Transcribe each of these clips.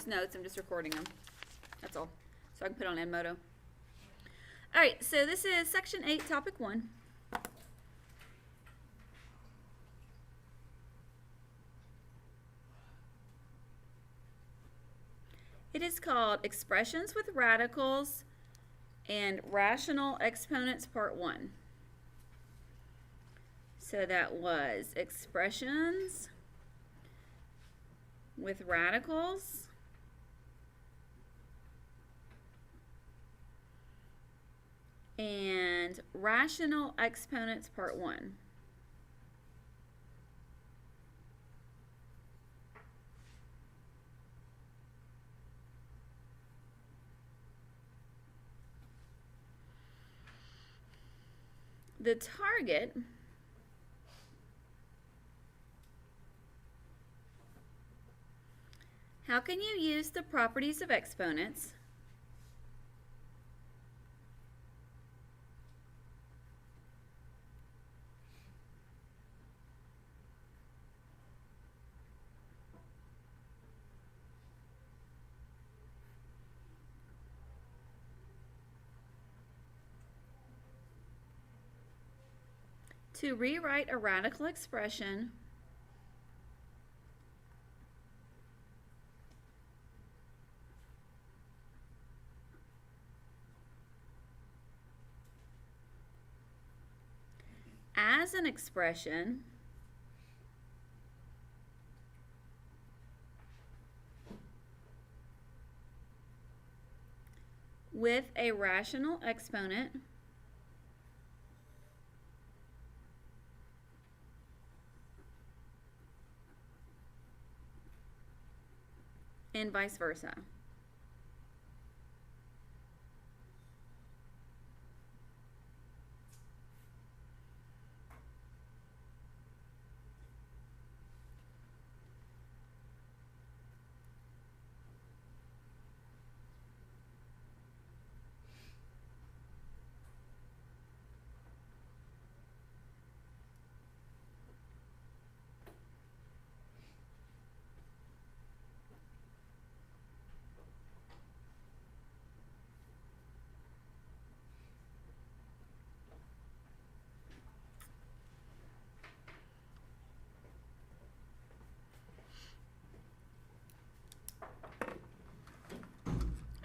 notes. I'm just recording them. That's all. So I can put on Edmodo. All right, so this is section 8, topic 1. It is called Expressions with Radicals and Rational Exponents, Part 1. So that was expressions with radicals and rational exponents, Part 1. The target how can you use the properties of exponents to rewrite a radical expression as an expression with a rational exponent and vice versa.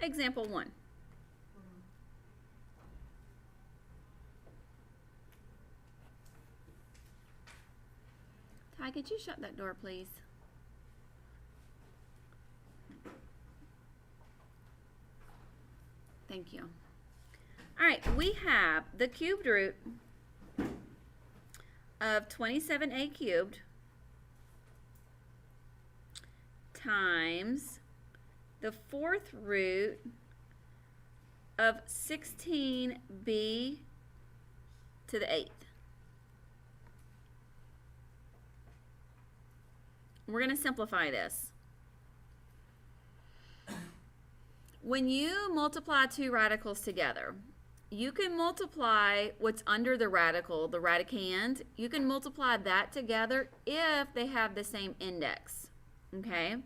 Example 1. Ty, could you shut that door, please? Thank you. All right, we have the cubed root of 27a cubed times the fourth root of 16b to the 8th. We're going to simplify this. When you multiply two radicals together, you can multiply what's under the radical, the radicand. You can multiply that together if they have the same index, okay?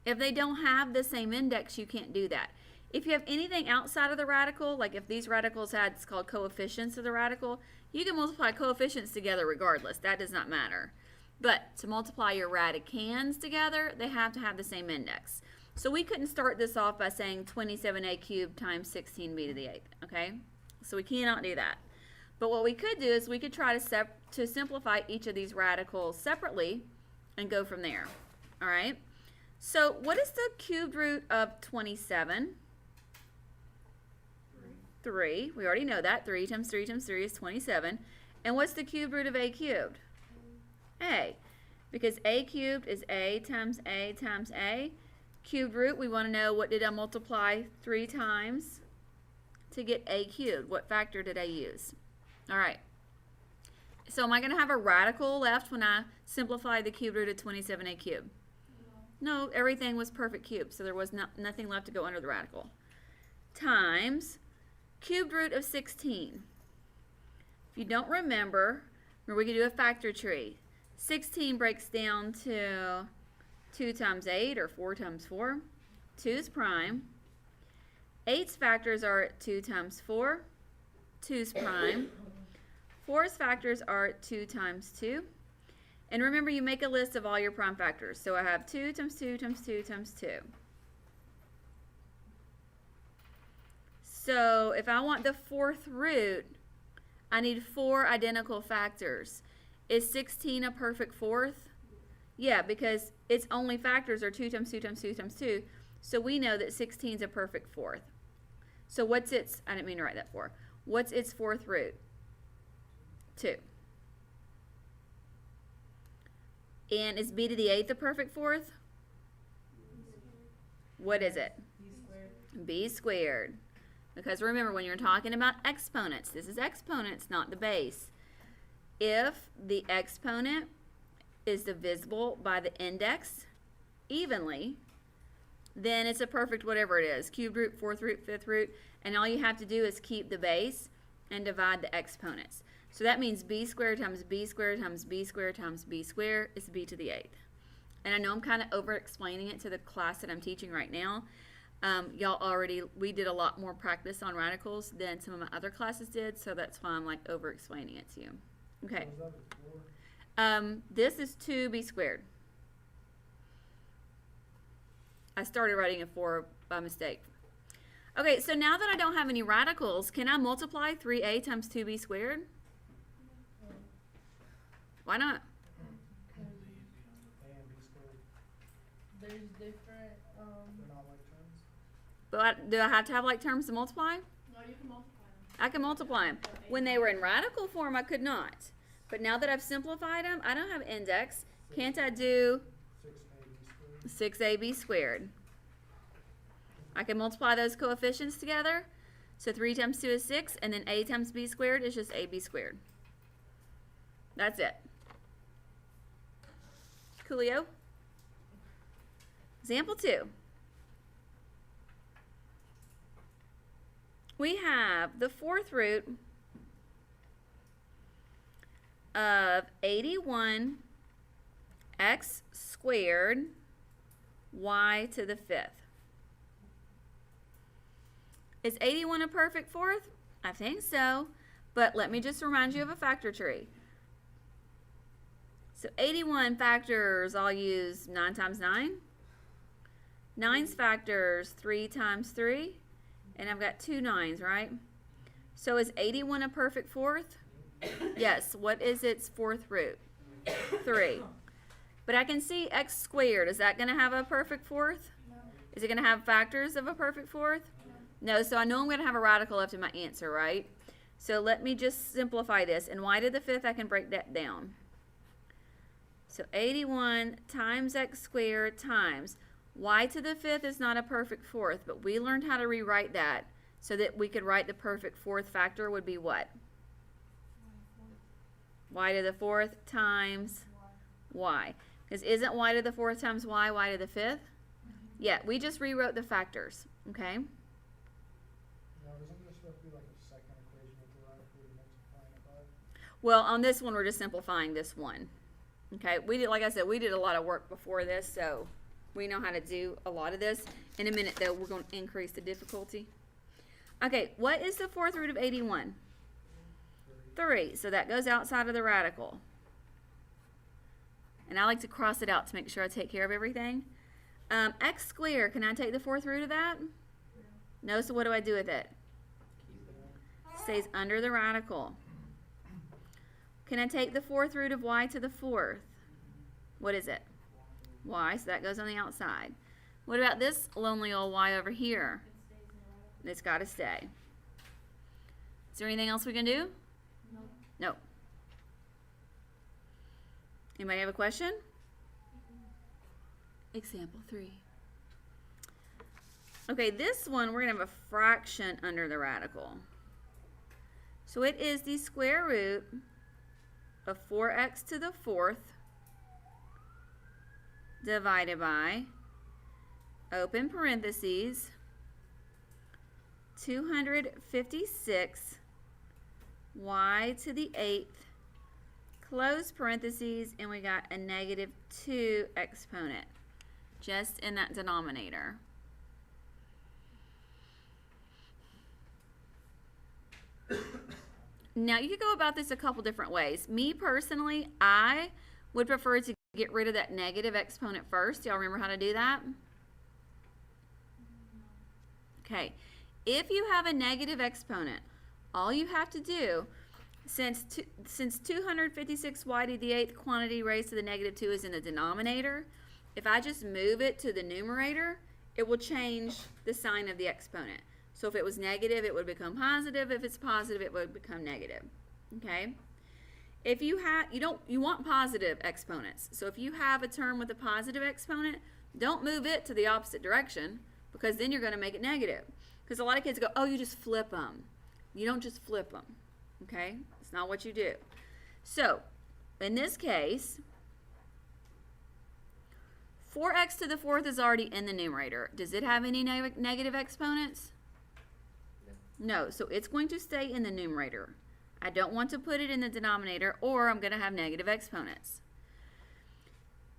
If they don't have the same index, you can't do that. If you have anything outside of the radical, like if these radicals had, it's called coefficients of the radical, you can multiply coefficients together regardless. That does not matter. But to multiply your radicands together, they have to have the same index. So we couldn't start this off by saying 27a cubed times 16b to the 8th, okay? So we cannot do that. But what we could do is we could try to simplify each of these radicals separately and go from there, all right? So what is the cubed root of 27? 3. We already know that. 3 times 3 times 3 is 27. And what's the cubed root of a cubed? A. Because a cubed is a times a times a. Cubed root, we want to know what did I multiply 3 times to get a cubed. What factor did I use? All right. So am I going to have a radical left when I simplify the cubed root of 27a cubed? No, everything was perfect cubed, so there was nothing left to go under the radical. Times cubed root of 16. If you don't remember we could do a factor tree. 16 breaks down to 2 times 8 or 4 times 4. 2's prime. 8's factors are 2 times 4. 2's prime. 4's factors are 2 times 2. And remember, you make a list of all your prime factors. So I have 2 times 2 times 2 times 2. So if I want the 4th root, I need 4 identical factors. Is 16 a perfect 4th? Yeah, because its only factors are 2 times 2 times 2 times 2. So we know that 16 is a perfect 4th. So what's its, I didn't mean to write that 4. What's its 4th root? 2. And is b to the 8th a perfect 4th? What is it? B squared. B squared. Because remember, when you're talking about exponents, this is exponents, not the base. If the exponent is divisible by the index evenly, then it's a perfect whatever it is. Cubed root, 4th root, 5th root, and all you have to do is keep the base and divide the exponents. So that means b squared times b squared times b squared times b squared is b to the 8th. And I know I'm kind of over explaining it to the class that I'm teaching right now. We did a lot more practice on radicals than some of my other classes did, so that's why I'm like over explaining it to you. Okay. This is 2b squared. I started writing a 4 by mistake. Okay, so now that I don't have any radicals, can I multiply 3a times 2b squared? Why not? There's different, But do I have to have like terms to multiply? No, you can multiply them. I can multiply them. When they were in radical form, I could not. But now that I've simplified them, I don't have index. Can't I do 6ab squared? I can multiply those coefficients together. So 3 times 2 is 6, and then a times b squared is just ab squared. That's it. Coolio. Example 2. We have the 4th root of 81 x squared y to the 5th. Is 81 a perfect 4th? I think so, but let me just remind you of a factor tree. So 81 factors, I'll use 9 times 9. 9's factors, 3 times 3. And I've got 2 9s, right? So is 81 a perfect 4th? Yes. What is its 4th root? 3. But I can see x squared. Is that going to have a perfect 4th? No. Is it going to have factors of a perfect 4th? No. So I know I'm going to have a radical left in my answer, right? So let me just simplify this. And y to the 5th, I can break that down. So 81 times x squared times y to the 5th is not a perfect 4th, but we learned how to rewrite that so that we could write the perfect 4th factor would be what? Y to the 4th times y. Because isn't y to the 4th times y to the 5th? Yeah, we just rewrote the factors, okay? Now, isn't this supposed to be like a second equation with the radical and multiplying it by? Well, on this one, we're just simplifying this one. Okay, we did, like I said, we did a lot of work before this, so we know how to do a lot of this. In a minute, though, we're going to increase the difficulty. Okay, what is the 4th root of 81? 3. So that goes outside of the radical. And I like to cross it out to make sure I take care of everything. X squared, can I take the 4th root of that? No, so what do I do with it? Stays under the radical. Can I take the 4th root of y to the 4th? What is it? Y, so that goes on the outside. What about this lonely old y over here? It's got to stay. Is there anything else we can do? No. No. Anybody have a question? Example 3. Okay, this one we're going to have a fraction under the radical. So it is the square root of 4x to the 4th divided by, open parentheses, 256 y to the 8th, close parentheses, and we got a negative 2 exponent. just in that denominator. Now, you could go about this a couple different ways. Me personally, I would prefer to get rid of that negative exponent first. Y'all remember how to do that? Okay. If you have a negative exponent, all you have to do, since 256y to the 8th quantity raised to the negative 2 is in the denominator, if I just move it to the numerator, it will change the sign of the exponent. So if it was negative, it would become positive. If it's positive, it would become negative. Okay? If you have, you want positive exponents. So if you have a term with a positive exponent, don't move it to the opposite direction, because then you're going to make it negative. Because a lot of kids go, oh, you just flip them. You don't just flip them. Okay? It's not what you do. So, in this case, 4x to the 4th is already in the numerator. Does it have any negative exponents? No, so it's going to stay in the numerator. I don't want to put it in the denominator, or I'm going to have negative exponents.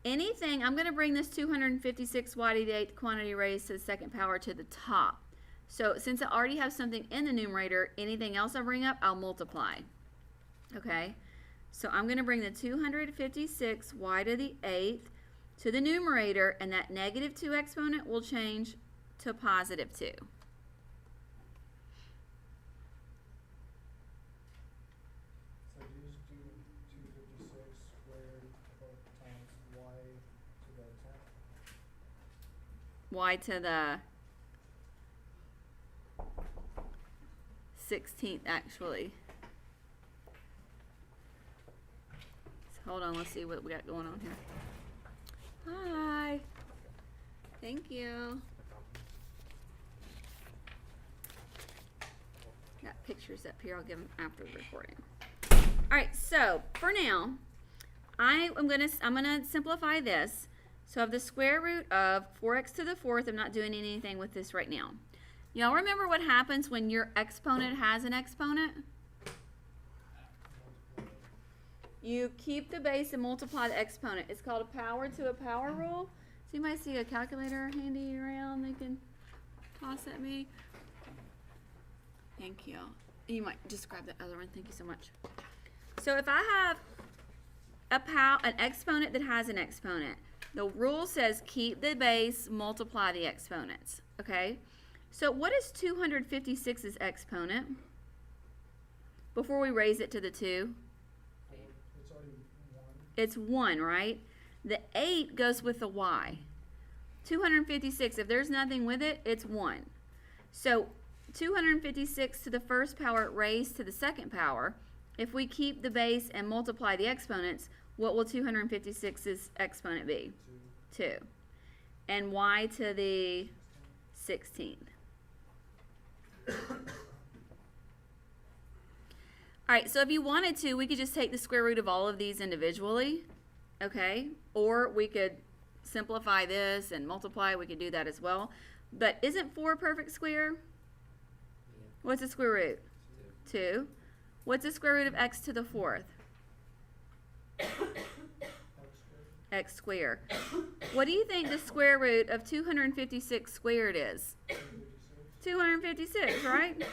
Anything, I'm going to bring this 256y to the 8th quantity raised to the 2nd power to the top. So since I already have something in the numerator, anything else I bring up, I'll multiply. Okay? So I'm going to bring the 256y to the 8th to the numerator, and that negative 2 exponent will change to positive 2. So you just do 256 squared times y to the 10th? Y to the 16th, actually. So hold on, let's see what we got going on here. Hi. Thank you. Got pictures up here. I'll give them after the recording. All right, so for now, I'm gonna simplify this. So I have the square root of 4x to the 4th. I'm not doing anything with this right now. Y'all remember what happens when your exponent has an exponent? You keep the base and multiply the exponent. It's called a power to a power rule. So you might see a calculator handy around they can toss at me. Thank you. You might just grab the other one. Thank you so much. So if I have an exponent that has an exponent, the rule says keep the base, multiply the exponents. Okay? So what is 256's exponent before we raise it to the 2? It's already 1. It's 1, right? The 8 goes with the y. 256, if there's nothing with it, it's 1. So 256 to the 1st power raised to the 2nd power, if we keep the base and multiply the exponents, what will 256's exponent be? 2. And y to the 16th. Alright, so if you wanted to, we could just take the square root of all of these individually, okay? Or we could simplify this and multiply, we could do that as well. But isn't 4 a perfect square? What's the square root? 2. What's the square root of x to the 4th? X squared. What do you think the square root of 256 squared is? 256, right?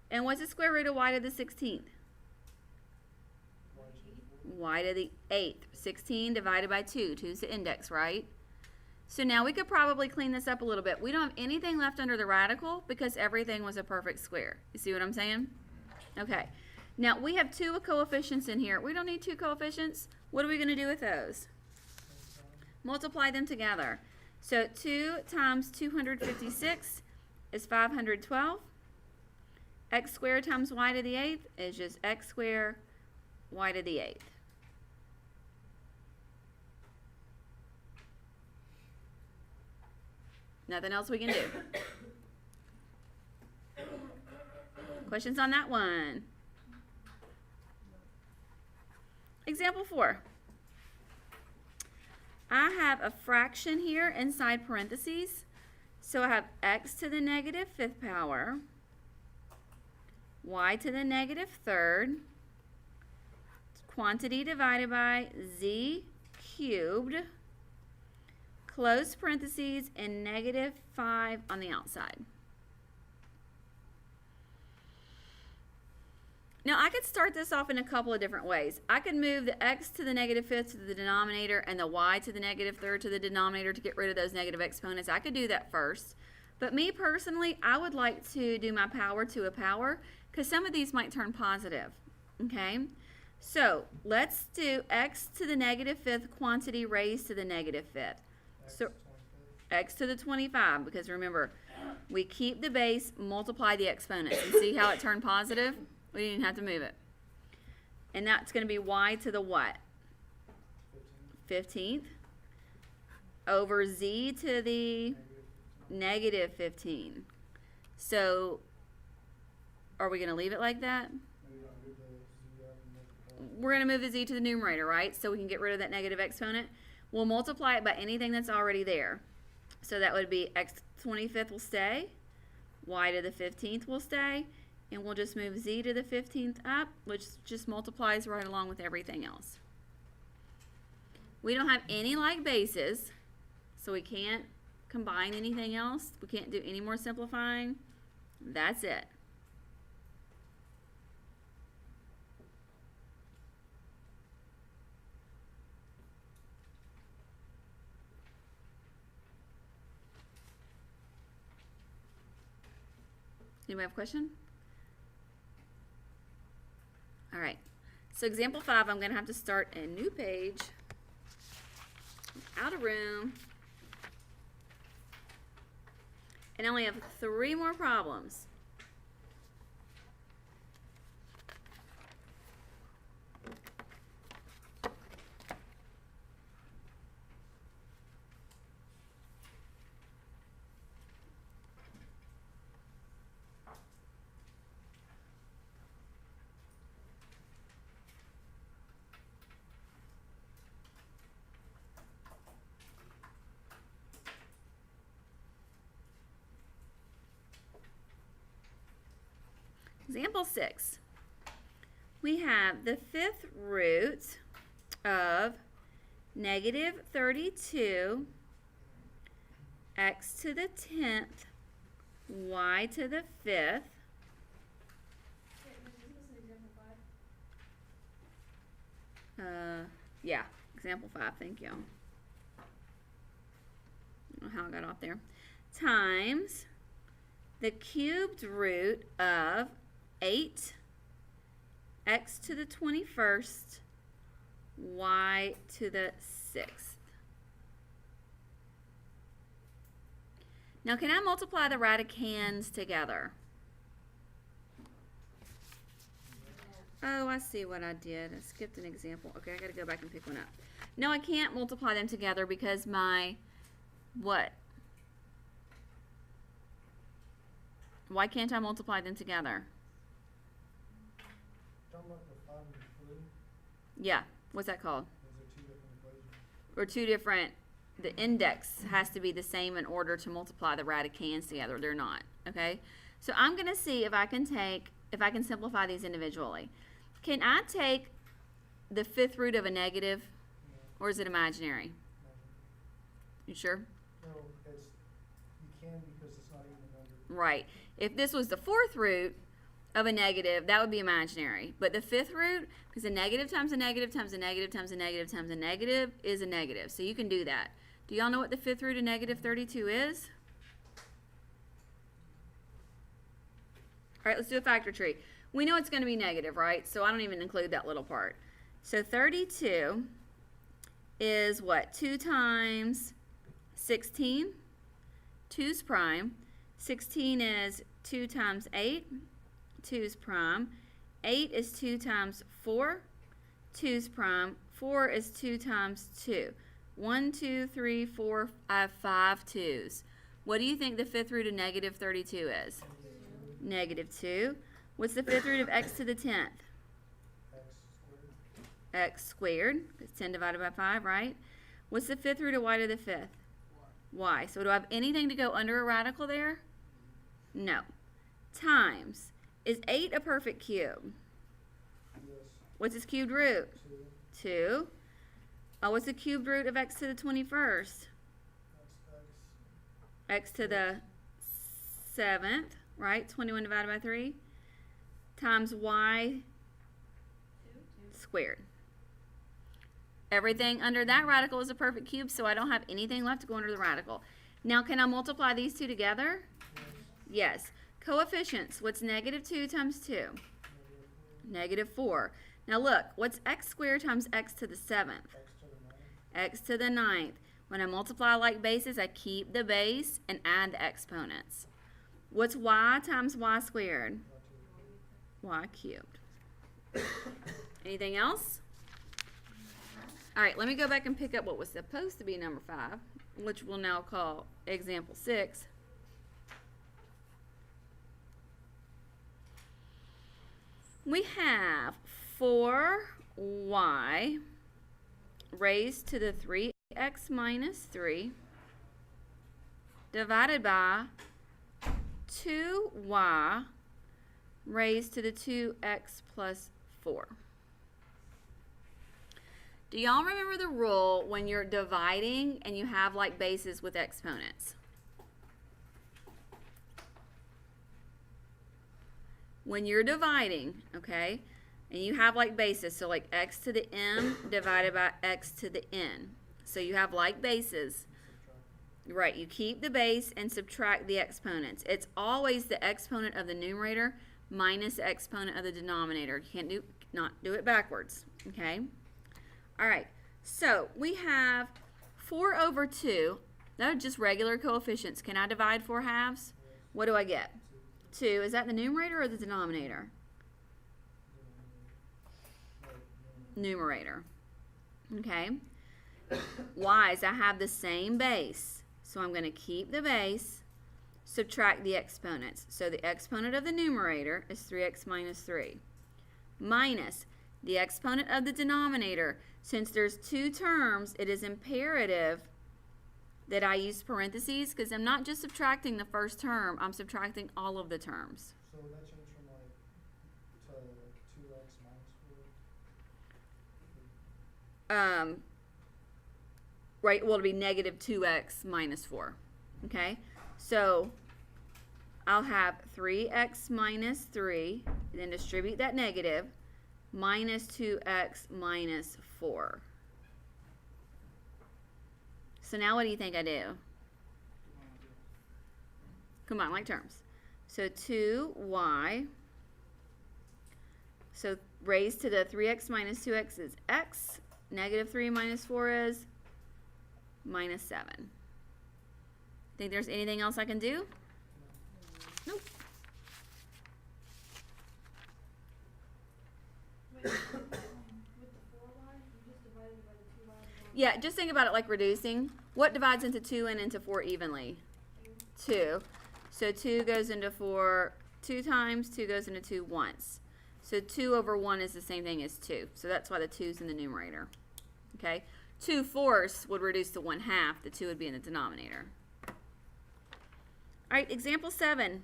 And what's the square root of y to the 16th? Y to the 8th. 16 divided by 2. 2 is the index, right? So now we could probably clean this up a little bit. We don't have anything left under the radical because everything was a perfect square. You see what I'm saying? Okay. Now we have 2 coefficients in here. We don't need 2 coefficients. What are we going to do with those? Multiply them together. So 2 times 256 is 512. X squared times y to the 8th is just x squared y to the 8th. Nothing else we can do. Questions on that one? Example 4. I have a fraction here inside parentheses. So I have x to the negative 5th power, y to the negative 3rd, quantity divided by z cubed, close parentheses, and -5 on the outside. Now, I could start this off in a couple of different ways. I could move the x to the -5th to the denominator and the y to the -3rd to the denominator to get rid of those negative exponents. I could do that first. But me personally, I would like to do my power to a power because some of these might turn positive. Okay? So, let's do x to the -5th quantity raised to the -5th. So, x to the 25, because remember, we keep the base, multiply the exponents, and see how it turned positive? We didn't even have to move it. And that's going to be y to the what? 15th over z to the -15. So, are we going to leave it like that? We're going to move the z to the numerator, right? So we can get rid of that negative exponent. We'll multiply it by anything that's already there. So that would be x 25th will stay, y to the 15th will stay, and we'll just move z to the 15th up, which just multiplies right along with everything else. We don't have any like bases, so we can't combine anything else. We can't do any more simplifying. That's it. Anybody have a question? All right. So example 5, I'm going to have to start a new page, out of room, and I only have 3 more problems. Example 6. We have the 5th root of -32 x to the 10th y to the 5th. Yeah, example 5, thank you. I don't know how I got off there. Times the cubed root of 8 x to the 21st y to the 6th. Now, can I multiply the radicands together? Oh, I see what I did. I skipped an example. Okay, I got to go back and pick one up. No, I can't multiply them together because my what? Why can't I multiply them together? Talking about the 5 and the 3, Yeah, what's that called? those are 2 different equations. Or 2 different, the index has to be the same in order to multiply the radicands together. They're not, okay? So I'm going to see if I can simplify these individually. Can I take the 5th root of a negative, or is it imaginary? You sure? No, you can because it's not even a number. Right. If this was the 4th root of a negative, that would be imaginary. But the 5th root, because a negative times a negative times a negative times a negative times a negative is a negative. So you can do that. Do y'all know what the 5th root of -32 is? All right, let's do a factor tree. We know it's going to be negative, right? So I don't even include that little part. So 32 is what? 2 times 16. 2's prime. 16 is 2 times 8. 2's prime. 8 is 2 times 4. 2's prime. 4 is 2 times 2. 1, 2, 3, 4, 5 2's. What do you think the 5th root of -32 is? -2. What's the 5th root of x to the 10th? X squared. X squared. It's 10 divided by 5, right? What's the 5th root of y to the 5th? Y. So do I have anything to go under a radical there? No. Times. Is 8 a perfect cube? Yes. What's its cubed root? 2. 2. What's the cubed root of x to the 21st? x to the 7th, right? 21 divided by 3 times y squared. Everything under that radical is a perfect cube, so I don't have anything left to go under the radical. Now, can I multiply these two together? Yes. Coefficients, what's negative 2 times 2? Negative 4. Now look, what's x squared times x to the 7th? X to the 9th. When I multiply like bases, I keep the base and add the exponents. What's y times y squared? Y cubed. Anything else? All right, let me go back and pick up what was supposed to be number 5, which we'll now call example 6. We have 4y raised to the 3x minus 3 divided by 2y raised to the 2x plus 4. Do y'all remember the rule when you're dividing and you have like bases with exponents? When you're dividing, okay, and you have like bases, so like x to the m divided by x to the n. So you have like bases. Right, you keep the base and subtract the exponents. It's always the exponent of the numerator minus the exponent of the denominator. You can't not do it backwards, okay? All right, so we have 4 over 2. Those are just regular coefficients. Can I divide 4 halves? What do I get? 2. Is that the numerator or the denominator? Numerator. Okay. Y's, I have the same base. So I'm going to keep the base, subtract the exponents. So the exponent of the numerator is 3x minus 3. Minus the exponent of the denominator. Since there's 2 terms, it is imperative that I use parentheses because I'm not just subtracting the first term, I'm subtracting all of the terms. So would that change from like to like 2x minus 4? Right, well, it'll be negative 2x minus 4. Okay, so I'll have 3x minus 3, then distribute that negative, minus 2x minus 4. So now what do you think I do? Combine like terms. So 2y, so raised to the 3x minus 2x is x, negative 3 minus 4 is minus 7. Think there's anything else I can do? Nope. Wait, with the 4y, you just divided it by the 2y. Yeah, just think about it like reducing. What divides into 2 and into 4 evenly? 2. So 2 goes into 4 2 times, 2 goes into 2 once. So 2 over 1 is the same thing as 2. So that's why the 2's in the numerator. Okay? 2/4 would reduce to 1/2. The 2 would be in the denominator. All right, example 7.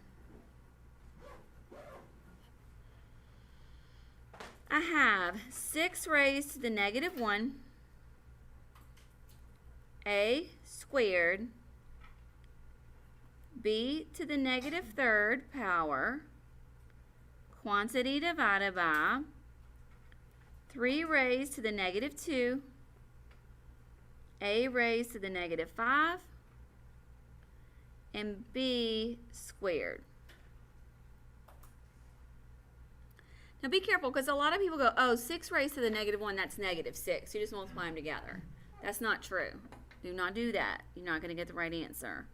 I have 6 raised to the negative 1, a squared, b to the negative 3rd power, quantity divided by 3 raised to the negative 2, a raised to the negative 5, and b squared. Now be careful because a lot of people go, oh, 6 raised to the negative 1, that's negative 6. You just multiply them together. That's not true. Do not do that. You're not going to get the right answer.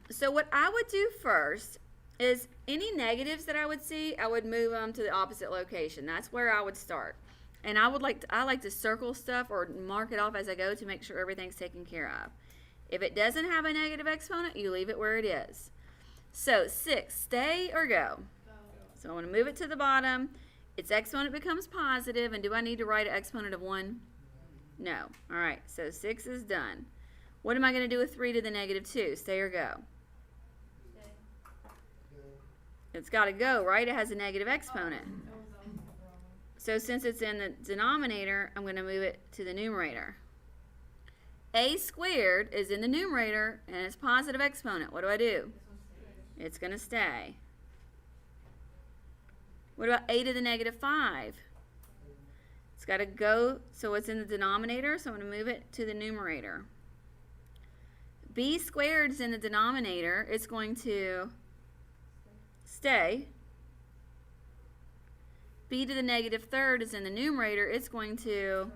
So what I would do first is any negatives that I would see, I would move them to the opposite location. That's where I would start. And I like to circle stuff or mark it off as I go to make sure everything's taken care of. If it doesn't have a negative exponent, you leave it where it is. So 6, stay or go? So I want to move it to the bottom. Its exponent becomes positive, and do I need to write an exponent of 1? No. All right, so 6 is done. What am I going to do with 3 to the negative 2? Stay or go? Stay. It's got to go, right? It has a negative exponent. That was the wrong one. So since it's in the denominator, I'm going to move it to the numerator. A squared is in the numerator and it's positive exponent. What do I do? It's going to stay. What about a to the negative 5? It's got to go, so it's in the denominator, so I'm going to move it to the numerator. B squared is in the denominator. It's going to stay. B to the negative 3rd is in the numerator. It's going to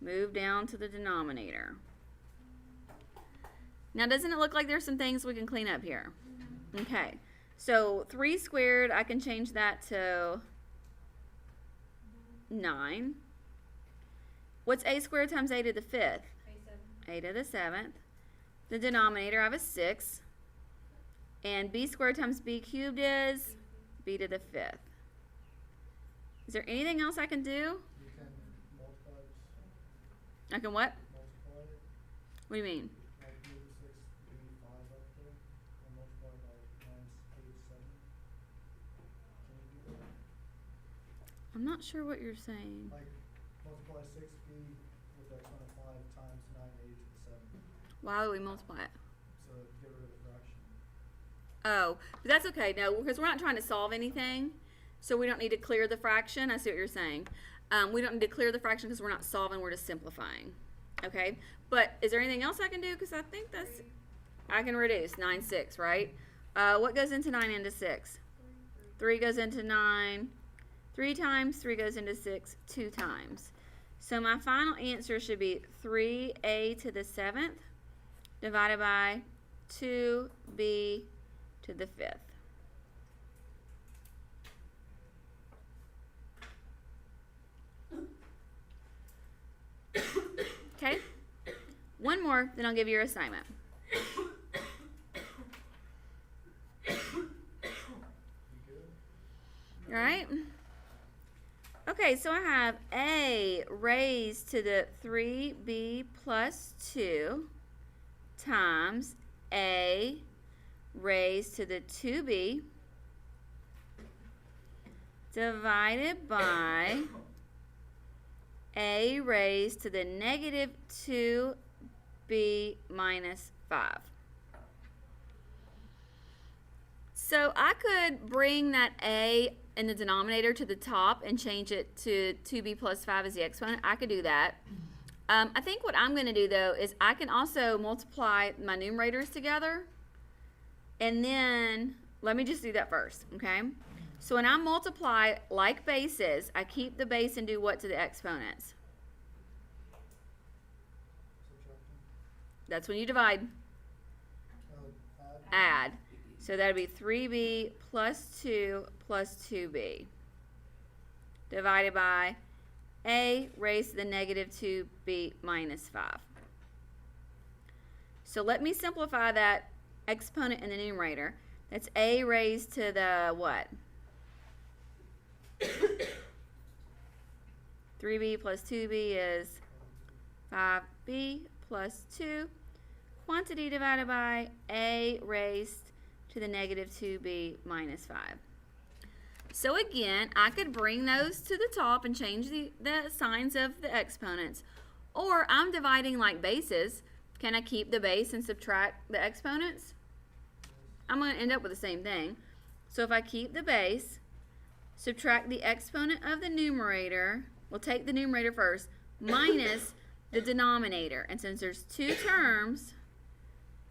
move down to the denominator. Now, doesn't it look like there's some things we can clean up here? Okay. So 3 squared, I can change that to 9. What's a squared times a to the 5th? A to the 7th. The denominator, I have a 6. And b squared times b cubed is b to the 5th. Is there anything else I can do? You can multiply this, I can what? multiply it, What do you mean? like move 6, b 5 up there, and multiply by 9, 8, 7. Can you do that? I'm not sure what you're saying. Like, multiply 6b with the exponent 5 times 9a to the 7. Why would we multiply it? So get rid of the fraction. Oh, but that's okay. No, because we're not trying to solve anything, so we don't need to clear the fraction. I see what you're saying. We don't need to clear the fraction because we're not solving, we're just simplifying. Okay? But is there anything else I can do? Because I think that's, I can reduce 9, 6, right? What goes into 9 into 6? 3 goes into 9 3 times, 3 goes into 6 2 times. So my final answer should be 3a to the 7th divided by 2b to the 5th. Okay? One more, then I'll give you your assignment. You good? All right? Okay, so I have a raised to the 3b plus 2 times a raised to the 2b divided by a raised to the negative 2b minus 5. So I could bring that a in the denominator to the top and change it to 2b plus 5 as the exponent. I could do that. I think what I'm going to do, though, is I can also multiply my numerators together. And then, let me just do that first, okay? So when I multiply like bases, I keep the base and do what to the exponents? Subtracting. That's when you divide. Add. Add. So that would be 3b plus 2 plus 2b divided by a raised to the negative 2b minus 5. So let me simplify that exponent in the numerator. That's a raised to the what? 3b plus 2b is 5b plus 2. Quantity divided by a raised to the negative 2b minus 5. So again, I could bring those to the top and change the signs of the exponents. Or I'm dividing like bases. Can I keep the base and subtract the exponents? I'm going to end up with the same thing. So if I keep the base, subtract the exponent of the numerator, we'll take the numerator first, minus the denominator. And since there's two terms,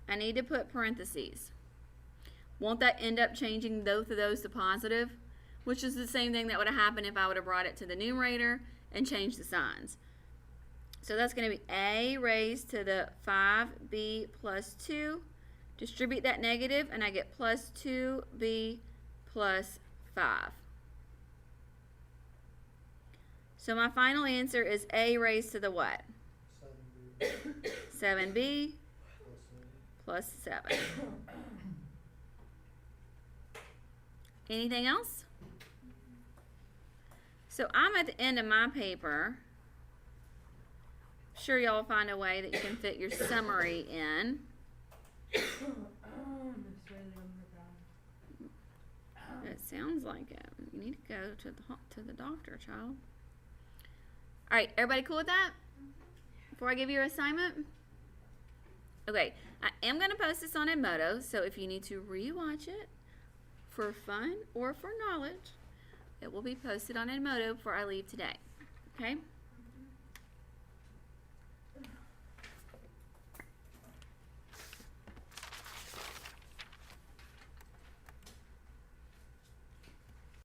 I need to put parentheses. Won't that end up changing both of those to positive? Which is the same thing that would have happened if I would have brought it to the numerator and changed the signs. So that's going to be a raised to the 5b plus 2. Distribute that negative and I get plus 2b plus 5. So my final answer is a raised to the what? 7b 7b plus 7. plus 7. Anything else? So I'm at the end of my paper. Sure y'all will find a way that you can fit your summary in. It sounds like it. You need to go to the doctor, child. All right, everybody cool with that? Before I give you your assignment? Okay, I am going to post this on Edmodo, so if you need to rewatch it for fun or for knowledge, it will be posted on Edmodo before I leave today. Okay?